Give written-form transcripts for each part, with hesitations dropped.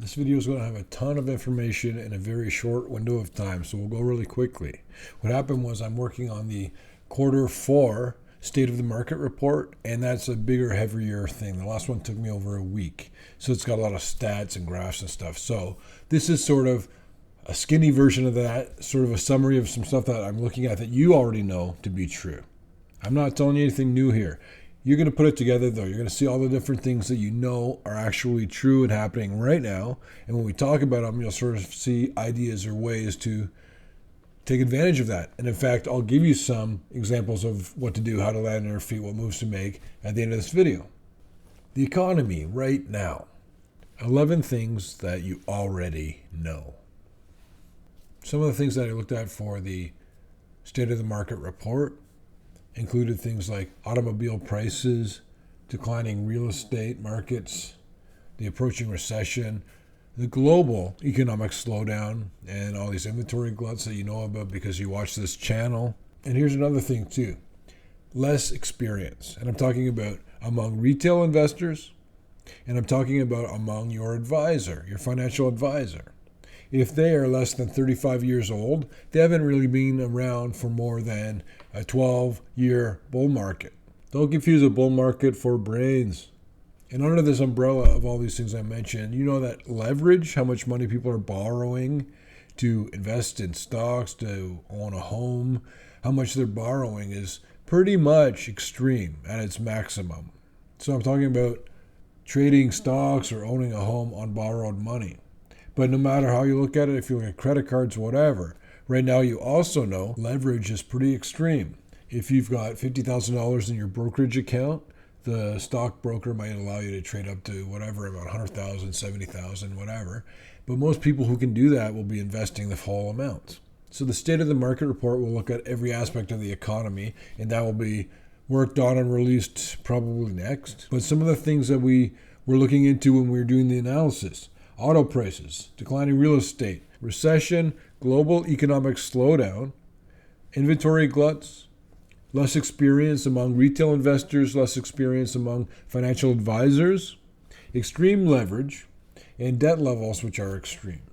This video is going to have a ton of information in a very short window of time, so we'll go really quickly. What happened was I'm working on the Q4 State of the Market report, and that's a bigger, heavier thing. The last one took me over a week, so it's got a lot of stats and graphs and stuff. So this is sort of a skinny version of that, sort of a summary of some stuff that I'm looking at that you already know to be true. I'm not telling you anything new here. You're going to put it together, though. You're going to see all the different things that you know are actually true and happening right now. And when we talk about them, you'll sort of see ideas or ways to take advantage of that. And in fact, I'll give you some examples of what to do, how to land on your feet, what moves to make at the end of this video. The economy right now. 11 things that you already know. Some of the things that I looked at for the State of the Market report included things like automobile prices, declining real estate markets, the approaching recession, the global economic slowdown, and all these inventory gluts that you know about because you watch this channel. And here's another thing too, less experience. And I'm talking about among retail investors, and I'm talking about among your advisor, your financial advisor. If they are less than 35 years old, they haven't really been around for more than a 12-year bull market. Don't confuse a bull market for brains. And under this umbrella of all these things I mentioned, you know that leverage, how much money people are borrowing to invest in stocks, to own a home, how much they're borrowing is pretty much extreme at its maximum. So I'm talking about trading stocks or owning a home on borrowed money. But no matter how you look at it, if you look at credit cards, whatever, right now you also know leverage is pretty extreme. If you've got $50,000 in your brokerage account, the stockbroker might allow you to trade up to whatever, about 100,000, 70,000, whatever. But most people who can do that will be investing the whole amount. So the State of the Market report will look at every aspect of the economy, and that will be worked on and released probably next. But some of the things that we were looking into when we were doing the analysis: auto prices, declining real estate, recession, global economic slowdown, inventory gluts, less experience among retail investors, less experience among financial advisors, extreme leverage, and debt levels which are extreme.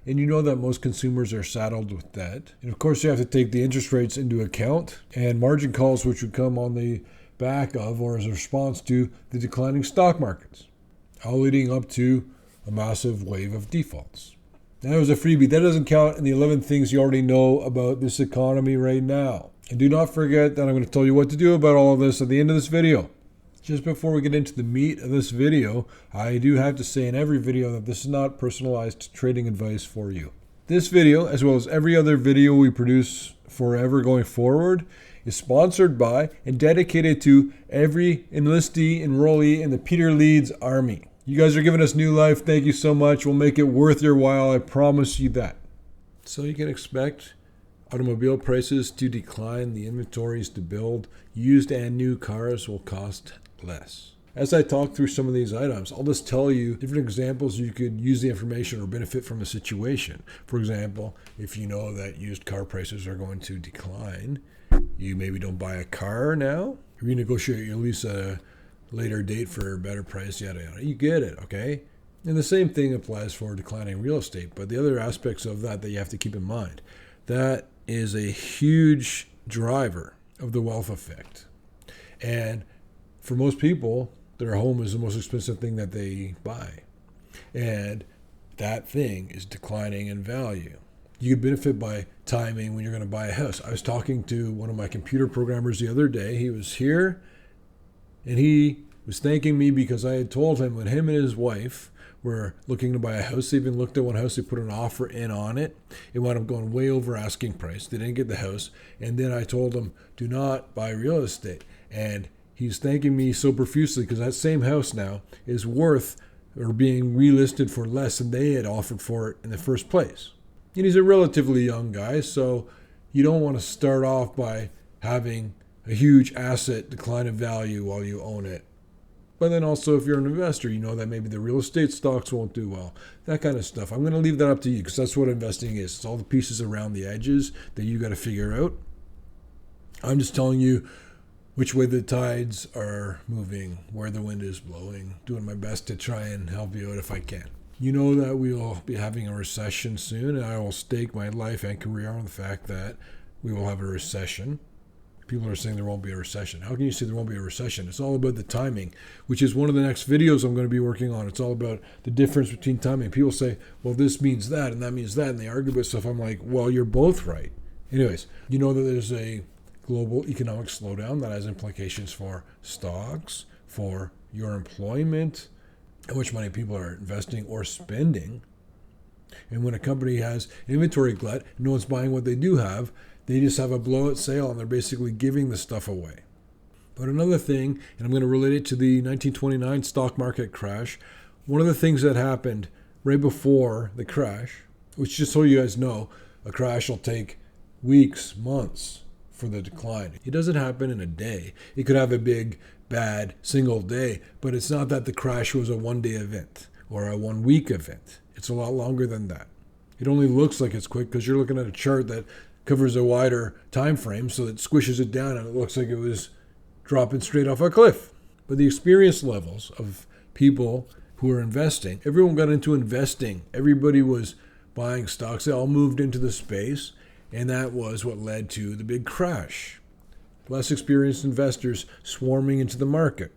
And you know that most consumers are saddled with debt. And of course you have to take the interest rates into account and margin calls which would come on the back of or as a response to the declining stock markets, all leading up to a massive wave of defaults. That was a freebie. That doesn't count in the 11 things you already know about this economy right now. And do not forget that I'm going to tell you what to do about all of this at the end of this video. Just before we get into the meat of this video, I do have to say in every video that this is not personalized trading advice for you. This video, as well as every other video we produce forever going forward, is sponsored by and dedicated to every enlistee, enrollee in the Peter Leeds Army. You guys are giving us new life. Thank you so much. We'll make it worth your while. I promise you that. So you can expect automobile prices to decline, the inventories to build, used and new cars will cost less. As I talk through some of these items, I'll just tell you different examples you could use the information or benefit from a situation. For example, if you know that used car prices are going to decline, you maybe don't buy a car now, renegotiate your lease at a later date for a better price, yada yada. You get it, okay? And the same thing applies for declining real estate, but the other aspects of that you have to keep in mind. That is a huge driver of the wealth effect. And for most people, their home is the most expensive thing that they buy. And that thing is declining in value. You could benefit by timing when you're going to buy a house. I was talking to one of my computer programmers the other day. He was here, and he was thanking me because I had told him when him and his wife were looking to buy a house, they even looked at one house, they put an offer in on it. It wound up going way over asking price. They didn't get the house. And then I told him, do not buy real estate. And he's thanking me so profusely because that same house now is worth or being relisted for less than they had offered for it in the first place. And he's a relatively young guy, so you don't want to start off by having a huge asset decline in value while you own it. But then also if you're an investor, you know that maybe the real estate stocks won't do well. That kind of stuff. I'm going to leave that up to you because that's what investing is. It's all the pieces around the edges that you got to figure out. I'm just telling you which way the tides are moving, where the wind is blowing, doing my best to try and help you out if I can. You know that we will be having a recession soon, and I will stake my life and career on the fact that we will have a recession. People are saying there won't be a recession. How can you say there won't be a recession? It's all about the timing, which is one of the next videos I'm going to be working on. It's all about the difference between timing. People say, well, this means that, and that means that, and they argue about stuff. I'm like, well, you're both right. Anyways, you know that there's a global economic slowdown that has implications for stocks, for your employment, how much money people are investing or spending. And when a company has inventory glut, no one's buying what they do have, they just have a blowout sale and they're basically giving the stuff away. But another thing, and I'm going to relate it to the 1929 stock market crash, one of the things that happened right before the crash, which just so you guys know, a crash will take weeks, months for the decline. It doesn't happen in a day. It could have a big, bad single day, but it's not that the crash was a one-day event or a one-week event. It's a lot longer than that. It only looks like it's quick because you're looking at a chart that covers a wider time frame, so it squishes it down and it looks like it was dropping straight off a cliff. But the experience levels of people who are investing, everyone got into investing. Everybody was buying stocks. They all moved into the space, and that was what led to the big crash. Less experienced investors swarming into the market.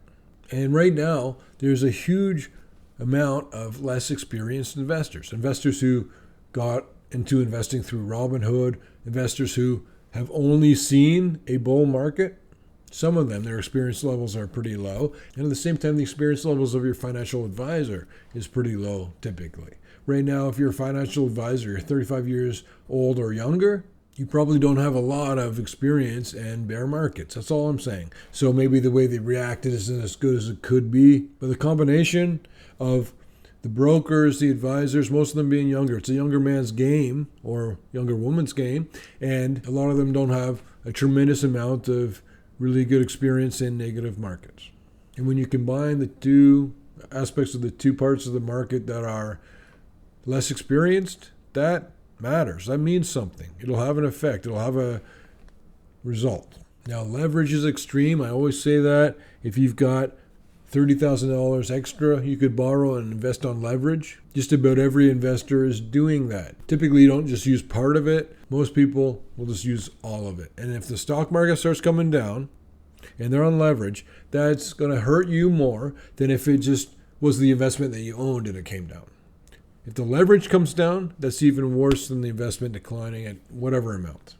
And right now, there's a huge amount of less experienced investors who got into investing through Robinhood, investors who have only seen a bull market. Some of them, their experience levels are pretty low. And at the same time, the experience levels of your financial advisor is pretty low typically. Right now, if you're a financial advisor, you're 35 years old or younger, you probably don't have a lot of experience in bear markets. That's all I'm saying. So maybe the way they reacted isn't as good as it could be. But the combination of the brokers, the advisors, most of them being younger. It's a younger man's game or younger woman's game. And a lot of them don't have a tremendous amount of really good experience in negative markets. And when you combine the two aspects of the two parts of the market that are less experienced, that matters. That means something. It'll have an effect. It'll have a result. Now, leverage is extreme. I always say that. If you've got $30,000 extra, you could borrow and invest on leverage. Just about every investor is doing that. Typically, you don't just use part of it. Most people will just use all of it. And if the stock market starts coming down and they're on leverage, that's going to hurt you more than if it just was the investment that you owned and it came down. If the leverage comes down, that's even worse than the investment declining at whatever amount.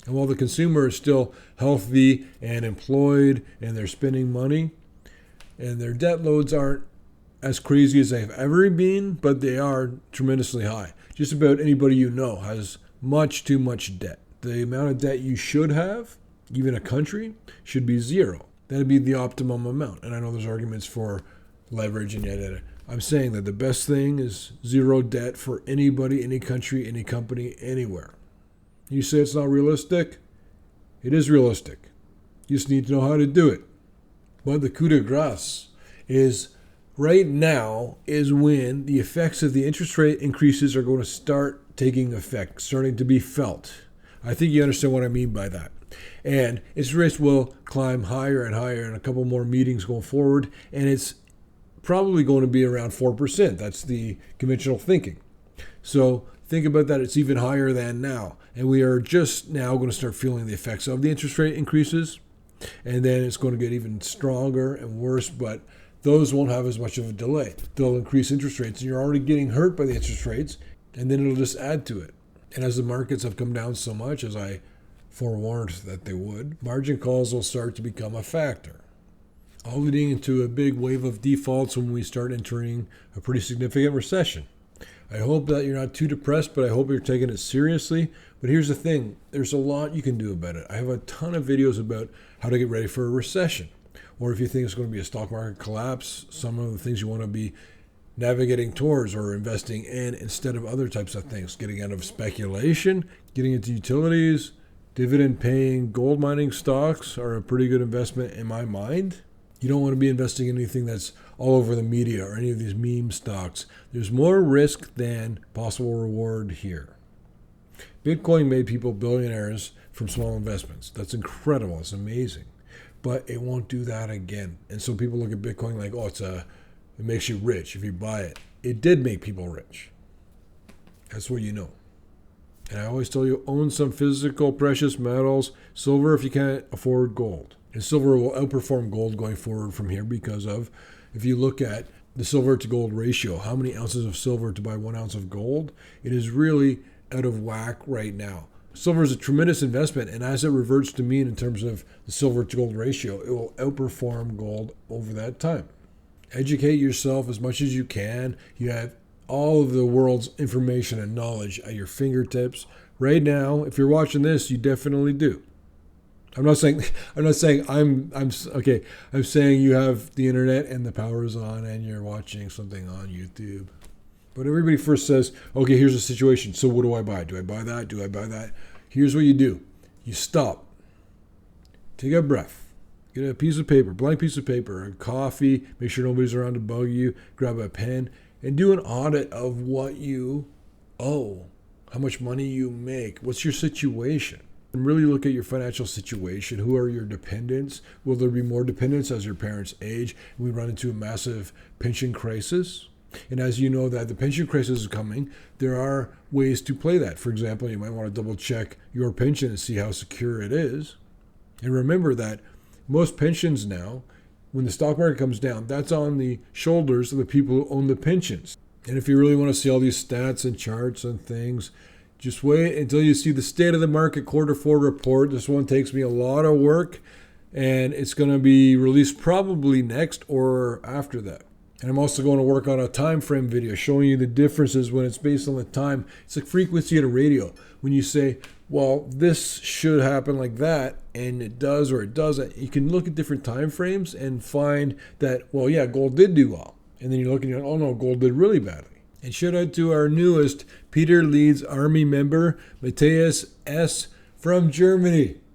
And while the consumer is still healthy and employed and they're spending money and their debt loads aren't as crazy as they've ever been, but they are tremendously high. Just about anybody you know has much too much debt. The amount of debt you should have, even a country, should be zero. That'd be the optimum amount. And I know there's arguments for leverage and yet I'm saying that the best thing is zero debt for anybody, any country, any company, anywhere. You say it's not realistic? It is realistic. You just need to know how to do it. But the coup de grace is right now is when the effects of the interest rate increases are going to start taking effect, starting to be felt. I think you understand what I mean by that. And interest rates will climb higher and higher in a couple more meetings going forward, and it's probably going to be around 4%. That's the conventional thinking. So think about that. It's even higher than now. And we are just now going to start feeling the effects of the interest rate increases. And then it's going to get even stronger and worse, but those won't have as much of a delay. They'll increase interest rates, and you're already getting hurt by the interest rates, and then it'll just add to it. And as the markets have come down so much, as I forewarned that they would, margin calls will start to become a factor, all leading into a big wave of defaults when we start entering a pretty significant recession. I hope that you're not too depressed, but I hope you're taking it seriously. But here's the thing. There's a lot you can do about it. I have a ton of videos about how to get ready for a recession. Or if you think it's going to be a stock market collapse, some of the things you want to be navigating towards or investing in instead of other types of things. Getting out of speculation, getting into utilities, dividend-paying gold mining stocks are a pretty good investment in my mind. You don't want to be investing in anything that's all over the media or any of these meme stocks. There's more risk than possible reward here. Bitcoin made people billionaires from small investments. That's incredible. It's amazing. But it won't do that again. And so people look at Bitcoin like, oh, it makes you rich if you buy it. it did make people rich. That's what you know. And I always tell you, own some physical precious metals, silver if you can't afford gold. And silver will outperform gold going forward from here because of, if you look at the silver to gold ratio, how many ounces of silver to buy 1 ounce of gold, it is really out of whack right now. Silver is a tremendous investment, and as it reverts to mean in terms of the silver to gold ratio, it will outperform gold over that time. Educate yourself as much as you can. You have all of the world's information and knowledge at your fingertips right now. If you're watching this, you definitely do. I'm not saying I'm okay. I'm saying you have the internet and the power is on and you're watching something on YouTube. But everybody first says, okay, here's the situation. So what do I buy? Do I buy that? Do I buy that? Here's what you do. You stop. Take a breath. Get a piece of paper, blank piece of paper, a coffee, make sure nobody's around to bug you, grab a pen, and do an audit of what you owe, how much money you make, what's your situation. And really look at your financial situation. Who are your dependents? Will there be more dependents as your parents age and we run into a massive pension crisis? And as you know that the pension crisis is coming, there are ways to play that. For example, you might want to double check your pension and see how secure it is. And remember that most pensions now, when the stock market comes down, that's on the shoulders of the people who own the pensions. And if you really want to see all these stats and charts and things, just wait until you see the State of the Market Q4 report. This one takes me a lot of work, and it's going to be released probably next or after that. And I'm also going to work on a time frame video showing you the differences when it's based on the time. It's like frequency at a radio. When you say, well, this should happen like that, and it does or it doesn't, you can look at different time frames and find that, well, yeah, gold did do well. And then you're looking at, oh no, gold did really badly. And shout out to our newest Peter Leeds Army member, Matthias S. from Germany.